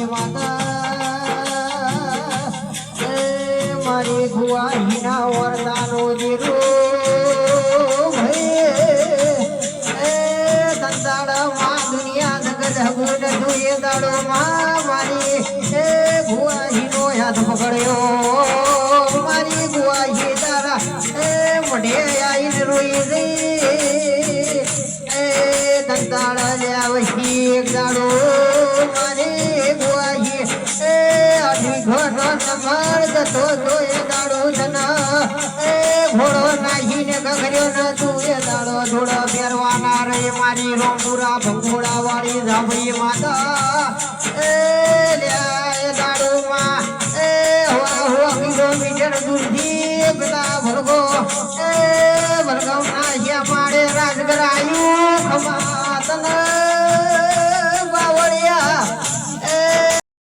ધાબળી માતા મારી ગુવાહીના વરદાનો જીરો દંતાળમાં દુનિયા જગત ગુણ જોઈએ દાડો માં મારી ગુવાહીનો હાથ પકડ્યો મારી ગુવાહી તારા મોઢે આવીને રોઈ રે દંતાળા આવશી એક દાડો મારી ગુવાહી આધી ઘર સંભાળ જતો તો એ દાડો જના ઘોડો નાખીને ગગર્યો ન તું એ દાડો ધોળો ફેરવાના રે મારી રોમપુરા ભંગોળા વાળી ધાબળી માતા